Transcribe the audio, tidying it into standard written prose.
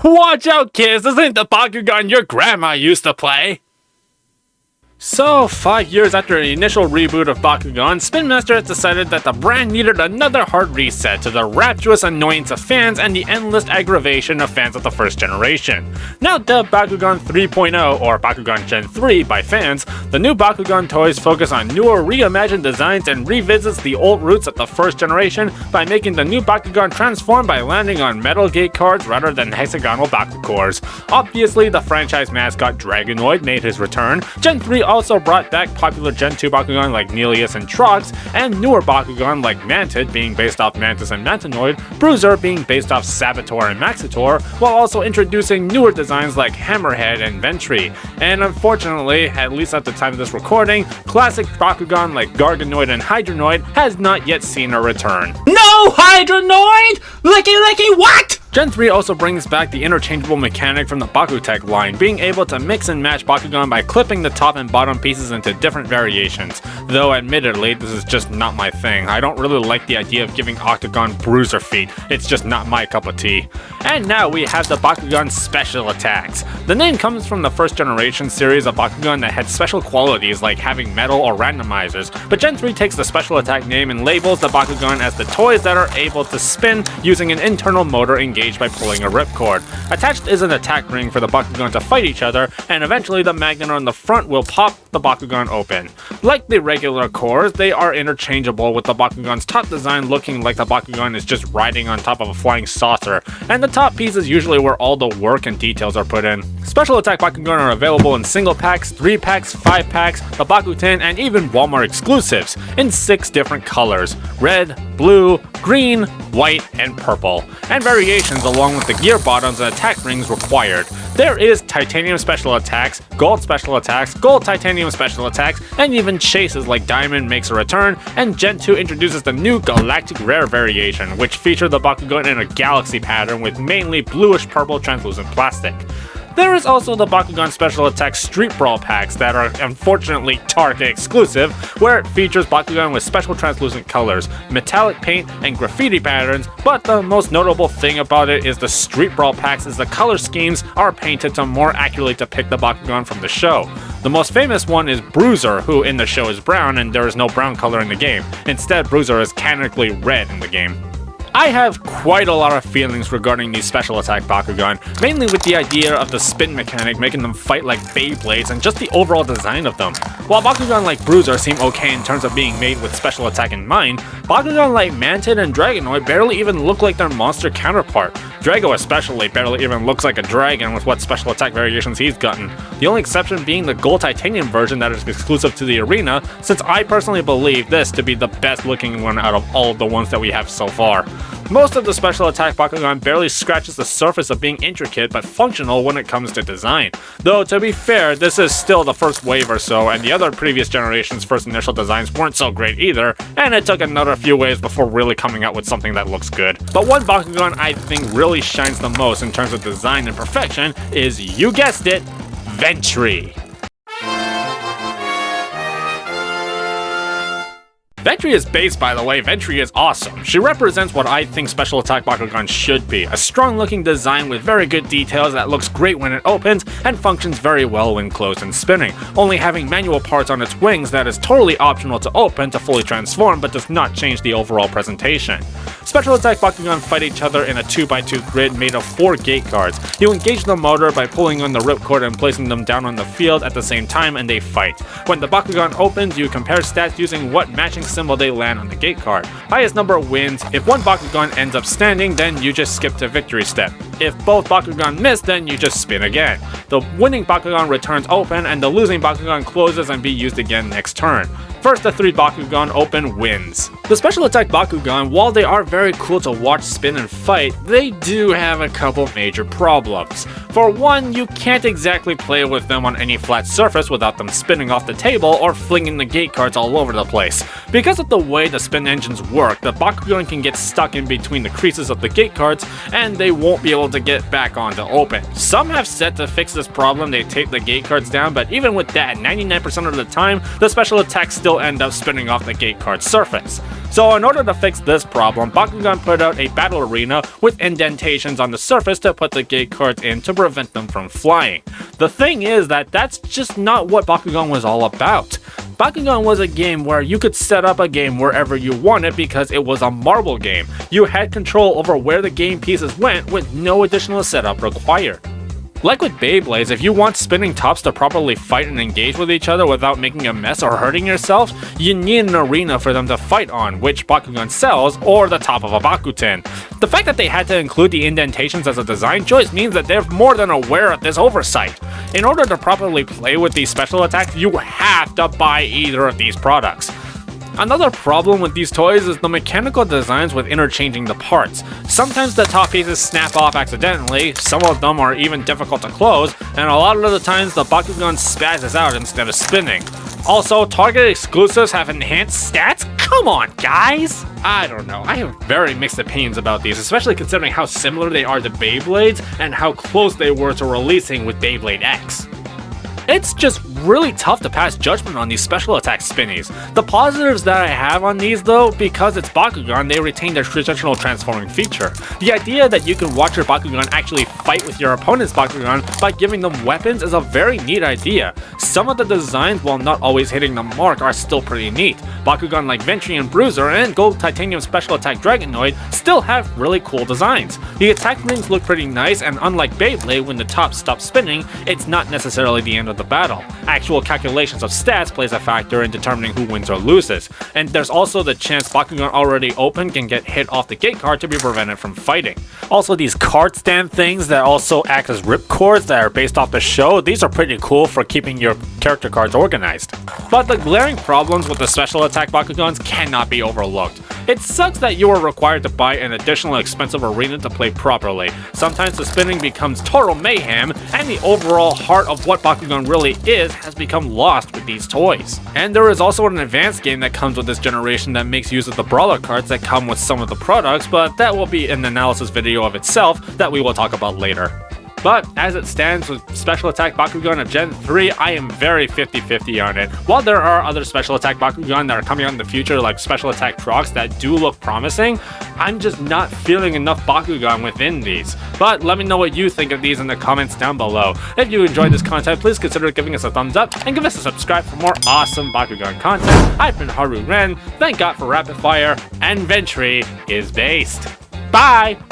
Watch out, kids! This ain't the Bakugan your grandma used to play! So, 5 years after the initial reboot of Bakugan, Spin Master has decided that the brand needed another hard reset to the rapturous annoyance of fans and the endless aggravation of fans of the first generation. Now dubbed Bakugan 3.0 or Bakugan Gen 3 by fans, the new Bakugan toys focus on newer reimagined designs and revisits the old roots of the first generation by making the new Bakugan transform by landing on metal gate cards rather than hexagonal Bakukors. Obviously, the franchise mascot Dragonoid made his return. Gen 3 also brought back popular Gen 2 Bakugan like Nelius and Trox, and newer Bakugan like Mantid being based off Mantis and Mantinoid, Bruiser being based off Saboteur and Maxitor, while also introducing newer designs like Hammerhead and Ventry. And unfortunately, at least at the time of this recording, classic Bakugan like Garganoid and Hydronoid has not yet seen a return. No Hydronoid! Licky what? Gen 3 also brings back the interchangeable mechanic from the BakuTalk line, being able to mix and match Bakugan by clipping the top and bottom pieces into different variations. Though admittedly, this is just not my thing. I don't really like the idea of giving Octagon bruiser feet. It's just not my cup of tea. And now we have the Bakugan Special Attacks. The name comes from the first generation series of Bakugan that had special qualities like having metal or randomizers, but Gen 3 takes the special attack name and labels the Bakugan as the toys that are able to spin using an internal motor engaged by pulling a ripcord. Attached is an attack ring for the Bakugan to fight each other, and eventually the magnet on the front will pop the Bakugan open. Like the regular cores, they are interchangeable, with the Bakugan's top design looking like the Bakugan is just riding on top of a flying saucer, and the top piece is usually where all the work and details are put in. Special attack Bakugan are available in single packs, 3 packs, 5 packs, the Bakuten, and even Walmart exclusives in 6 different colors: red, blue, green, white, and purple, and variations along with the gear bottoms and attack rings required. There is titanium special attacks, gold special attacks, gold titanium special attacks, and even chases like Diamond makes a return, and Gen 2 introduces the new Galactic Rare variation, which features the Bakugan in a galaxy pattern with mainly bluish-purple translucent plastic. There is also the Bakugan Special Attack Street Brawl packs that are unfortunately Target exclusive, where it features Bakugan with special translucent colors, metallic paint, and graffiti patterns, but the most notable thing about it is the Street Brawl packs is the color schemes are painted to more accurately depict the Bakugan from the show. The most famous one is Bruiser, who in the show is brown and there is no brown color in the game. Instead, Bruiser is canonically red in the game. I have quite a lot of feelings regarding these special attack Bakugan, mainly with the idea of the spin mechanic making them fight like Beyblades and just the overall design of them. While Bakugan like Bruiser seem okay in terms of being made with special attack in mind, Bakugan like Mantid and Dragonoid barely even look like their monster counterpart. Drago especially barely even looks like a dragon with what special attack variations he's gotten. The only exception being the gold titanium version that is exclusive to the arena, since I personally believe this to be the best looking one out of all of the ones that we have so far. Most of the special attack Bakugan barely scratches the surface of being intricate but functional when it comes to design. Though to be fair, this is still the first wave or so, and the other previous generation's first initial designs weren't so great either, and it took another few waves before really coming out with something that looks good. But one Bakugan I think really shines the most in terms of design and perfection is, you guessed it, Ventry. Ventry is base, by the way. Ventry is awesome. She represents what I think Special Attack Bakugan should be. A strong looking design with very good details that looks great when it opens and functions very well when closed and spinning, only having manual parts on its wings that is totally optional to open to fully transform but does not change the overall presentation. Special Attack Bakugan fight each other in a 2x2 grid made of 4 gate cards. You engage the motor by pulling on the ripcord and placing them down on the field at the same time, and they fight. When the Bakugan opens, you compare stats using what matching symbol they land on the gate card. Highest number wins. If one Bakugan ends up standing, then you just skip to victory step. If both Bakugan miss, then you just spin again. The winning Bakugan returns open, and the losing Bakugan closes and be used again next turn. First the 3 Bakugan open wins. The Special Attack Bakugan, while they are very cool to watch spin and fight, they do have a couple major problems. For one, you can't exactly play with them on any flat surface without them spinning off the table or flinging the gate cards all over the place. Because of the way the spin engines work, the Bakugan can get stuck in between the creases of the gate cards, and they won't be able difficult to get back on to open. Some have said to fix this problem they tape the gate cards down, but even with that, 99% of the time, the special attacks still end up spinning off the gate card surface. So in order to fix this problem, Bakugan put out a battle arena with indentations on the surface to put the gate cards in to prevent them from flying. The thing is that that's just not what Bakugan was all about. Bakugan was a game where you could set up a game wherever you wanted because it was a marble game. You had control over where the game pieces went with no additional setup required. Like with Beyblades, if you want spinning tops to properly fight and engage with each other without making a mess or hurting yourself, you need an arena for them to fight on, which Bakugan sells, or the top of a Bakuten. The fact that they had to include the indentations as a design choice means that they're more than aware of this oversight. In order to properly play with these special attacks, you have to buy either of these products. Another problem with these toys is the mechanical designs with interchanging the parts. Sometimes the top pieces snap off accidentally, some of them are even difficult to close, and a lot of the times the Bakugan spazzes out instead of spinning. Also, Target exclusives have enhanced stats? Come on, guys! I don't know, I have very mixed opinions about these, especially considering how similar they are to Beyblades and how close they were to releasing with Beyblade X. It's just really tough to pass judgment on these special attack spinnies. The positives that I have on these though, because it's Bakugan, they retain their traditional transforming feature. The idea that you can watch your Bakugan actually fight with your opponent's Bakugan by giving them weapons is a very neat idea. Some of the designs, while not always hitting the mark, are still pretty neat. Bakugan like Ventry and Bruiser and Gold Titanium Special Attack Dragonoid still have really cool designs. The attack rings look pretty nice, and unlike Beyblade, when the top stops spinning, it's not necessarily the end of the battle. Actual calculations of stats plays a factor in determining who wins or loses, and there's also the chance Bakugan already open can get hit off the gate card to be prevented from fighting. Also, these card stand things that also act as ripcords that are based off the show, these are pretty cool for keeping your character cards organized. But the glaring problems with the special attack Bakugans cannot be overlooked. It sucks that you are required to buy an additional expensive arena to play properly. Sometimes the spinning becomes total mayhem, and the overall heart of what Bakugan really is has become lost with these toys. And there is also an advanced game that comes with this generation that makes use of the brawler cards that come with some of the products, but that will be an analysis video of itself that we will talk about later. But as it stands with Special Attack Bakugan of Gen 3, I am very 50-50 on it. While there are other Special Attack Bakugan that are coming out in the future, like Special Attack Trox, that do look promising, I'm just not feeling enough Bakugan within these. But let me know what you think of these in the comments down below. If you enjoyed this content, please consider giving us a thumbs up and give us a subscribe for more awesome Bakugan content. I've been Haru Ren, thank God for Rapid Fire, and Ventry is based. Bye!